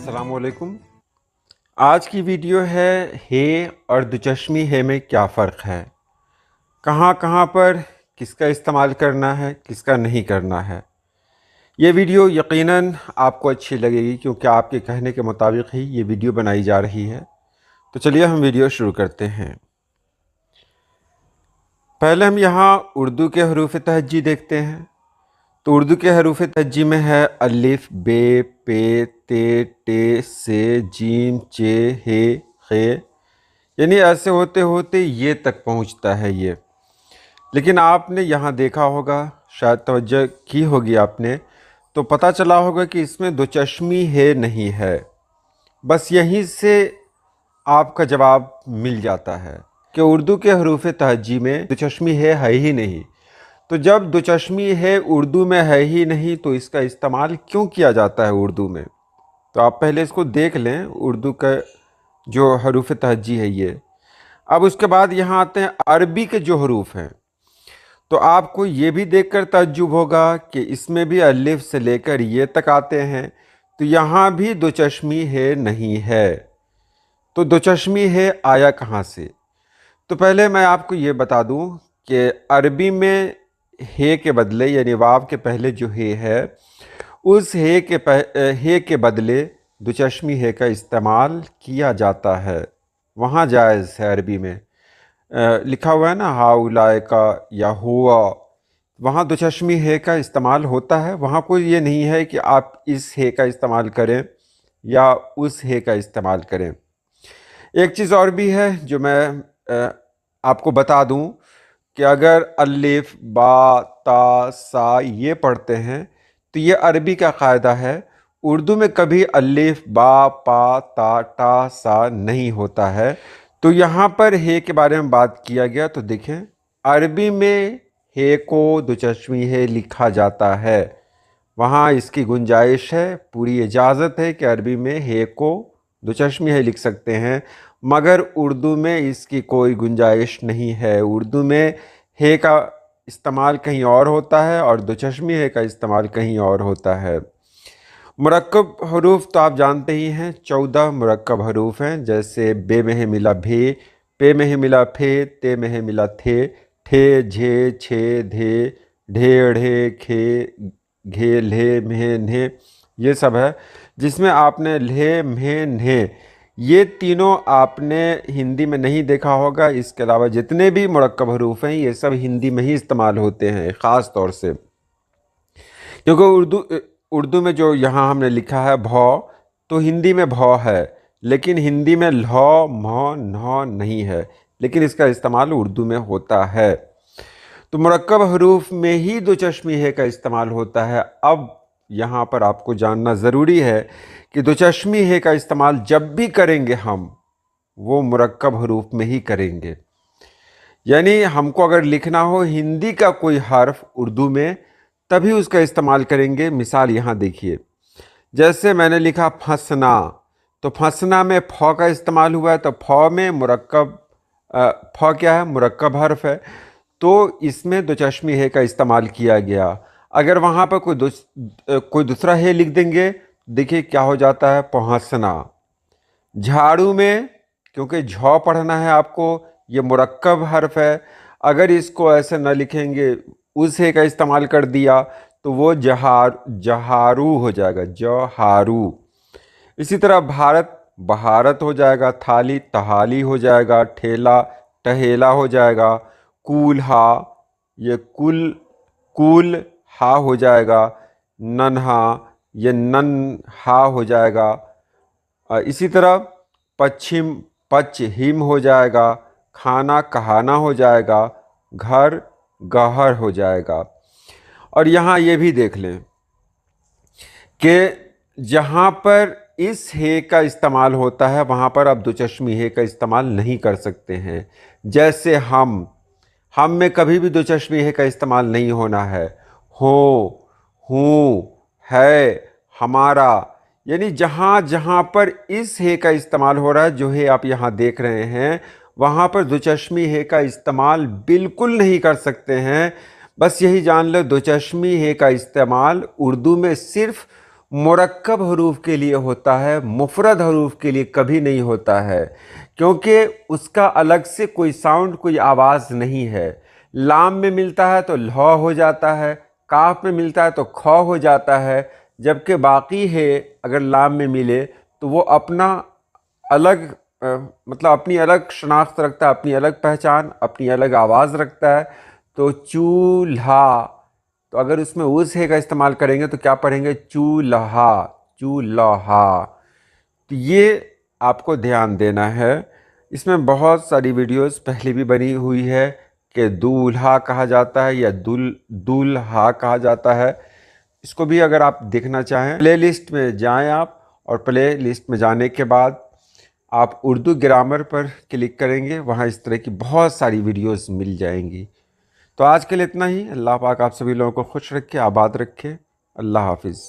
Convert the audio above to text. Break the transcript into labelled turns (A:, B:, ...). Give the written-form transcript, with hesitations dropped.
A: अस्सलामुअलैकुम। आज की वीडियो है हे और दुचश्मी हे में क्या फ़र्क है, कहाँ कहाँ पर किसका इस्तेमाल करना है, किसका नहीं करना है। ये वीडियो यकीनन आपको अच्छी लगेगी क्योंकि आपके कहने के मुताबिक ही ये वीडियो बनाई जा रही है। तो चलिए हम वीडियो शुरू करते हैं। पहले हम यहाँ उर्दू के हरूफ तहज्जी देखते हैं। तो उर्दू के हरूफ तहज्जी में है अलिफ, बे, पे, ते, टे, से, जीम, चे, हे, खे। यानी ऐसे होते होते ये तक पहुंचता है ये। लेकिन आपने यहाँ देखा होगा, शायद तवज्जो की होगी आपने, तो पता चला होगा कि इसमें दो चश्मी है नहीं है। बस यहीं से आपका जवाब मिल जाता है कि उर्दू के हरूफ तहज्जी में दो चश्मी है ही नहीं। तो जब दो चश्मी है उर्दू में है ही नहीं तो इसका इस्तेमाल क्यों किया जाता है उर्दू में। तो आप पहले इसको देख लें, उर्दू का जो हरूफ तहज्जी है ये। अब उसके बाद यहाँ आते हैं अरबी के जो हरूफ हैं। तो आपको ये भी देखकर ताज्जुब होगा कि इसमें भी अलिफ से लेकर ये तक आते हैं। तो यहाँ भी दो चश्मी है नहीं है। तो दो चश्मी है आया कहाँ से। तो पहले मैं आपको ये बता दूँ कि अरबी में हे के बदले यानी वाव के पहले जो हे है, उस हे के बदले दो चश्मी है का इस्तेमाल किया जाता है। वहाँ जायज़ है अरबी में। लिखा हुआ है ना हाउलाए का या हुआ, वहाँ दो चश्मी है का इस्तेमाल होता है। वहाँ कोई ये नहीं है कि आप इस है का इस्तेमाल करें या उस है का इस्तेमाल करें। एक चीज़ और भी है जो मैं आपको बता दूं कि अगर अलिफ, बा, ता, सा ये पढ़ते हैं तो ये अरबी का क़ायदा है। उर्दू में कभी अलिफ, बा, पा, ता, टा, सा नहीं होता है। तो यहाँ पर हे के बारे में बात किया गया तो देखें, अरबी में हे को दो चश्मी है लिखा जाता है। वहाँ इसकी गुंजाइश है, पूरी इजाज़त है कि अरबी में हे को दो चश्मी है लिख सकते हैं। मगर उर्दू में इसकी कोई गुंजाइश नहीं है। उर्दू में हे का इस्तेमाल कहीं और होता है और दो चश्मी है का इस्तेमाल कहीं और होता है। मुरक्कब हरूफ तो आप जानते ही हैं, 14 मुरक्कब हरूफ हैं। जैसे बे में है मिला भे, पे में है मिला फे, ते में है मिला थे, ठे, झे, छे, धे, ढे, ढे, खे, घे, ले, म्हे, न्हे, ये सब है। जिसमें आपने ले, म्हे, न्हे ये तीनों आपने हिंदी में नहीं देखा होगा। इसके अलावा जितने भी मुरक्कब हरूफ हैं ये सब हिंदी में ही इस्तेमाल होते हैं ख़ास तौर से। क्योंकि उर्दू में जो यहाँ हमने लिखा है भौ, तो हिंदी में भौ है, लेकिन हिंदी में लौ, मौ, नौ नहीं है, लेकिन इसका इस्तेमाल उर्दू में होता है। तो मुरक्कब हरूफ में ही दो चश्मी है का इस्तेमाल होता है। अब यहाँ पर आपको जानना ज़रूरी है कि दो चश्मी है का इस्तेमाल जब भी करेंगे हम वो मुरक्कब हरूफ में ही करेंगे। यानी हमको अगर लिखना हो हिंदी का कोई हर्फ उर्दू में तभी उसका इस्तेमाल करेंगे। मिसाल यहाँ देखिए, जैसे मैंने लिखा फंसना, तो फंसना में फ़ का इस्तेमाल हुआ है। तो फ़ में मुरक्कब फ़ क्या है, मुरक्कब हर्फ है, तो इसमें दो चश्मी है का इस्तेमाल किया गया। अगर वहाँ पर कोई दूसरा है लिख देंगे, देखिए क्या हो जाता है, पहुँचना। झाड़ू में क्योंकि झौ पढ़ना है आपको, ये मुरक्कब हर्फ है, अगर इसको ऐसे न लिखेंगे, उस है का इस्तेमाल कर दिया तो वो जहारू हो जाएगा, जहारू। इसी तरह भारत बहारत हो जाएगा, थाली तहाली हो जाएगा, ठेला टहेला हो जाएगा, कूल्हा ये कूल हा हो जाएगा, नन्हा ये नन्हा हो जाएगा। इसी तरह पश्चिम पश्चिम हो जाएगा, खाना कहाना हो जाएगा, घर गहर हो जाएगा। और यहाँ ये भी देख लें कि जहाँ पर इस हे का इस्तेमाल होता है वहाँ पर आप दो चश्मी हे का इस्तेमाल नहीं कर सकते हैं। जैसे हम में कभी भी दो चश्मी है का इस्तेमाल नहीं होना है। हो, हूँ, है, हमारा, यानी जहाँ जहाँ पर इस है का इस्तेमाल हो रहा है, जो है आप यहाँ देख रहे हैं, वहाँ पर दो चश्मी है का इस्तेमाल बिल्कुल नहीं कर सकते हैं। बस यही जान लो, दो चश्मी है का इस्तेमाल उर्दू में सिर्फ मुरक्कब हरूफ के लिए होता है, मुफरद हरूफ के लिए कभी नहीं होता है, क्योंकि उसका अलग से कोई साउंड, कोई आवाज़ नहीं है। लाम में मिलता है तो लौ हो जाता है, काफ में मिलता है तो खौ हो जाता है, जबकि बाकी है अगर लाम में मिले तो वो अपना अलग मतलब अपनी अलग शनाख्त रखता है, अपनी अलग पहचान, अपनी अलग आवाज़ रखता है। तो चूल्हा, तो अगर उसमें उस है का इस्तेमाल करेंगे तो क्या पढ़ेंगे? चूल्हा, चूल्हा। तो ये आपको ध्यान देना है। इसमें बहुत सारी वीडियोस पहले भी बनी हुई है कि दूल्हा कहा जाता है या दूल्हा कहा जाता है। इसको भी अगर आप देखना चाहें, प्ले लिस्ट में जाएं आप, और प्ले लिस्ट में जाने के बाद आप उर्दू ग्रामर पर क्लिक करेंगे, वहाँ इस तरह की बहुत सारी वीडियोस मिल जाएंगी। तो आज के लिए इतना ही। अल्लाह पाक आप सभी लोगों को खुश रखे, आबाद रखे। अल्लाह हाफिज़।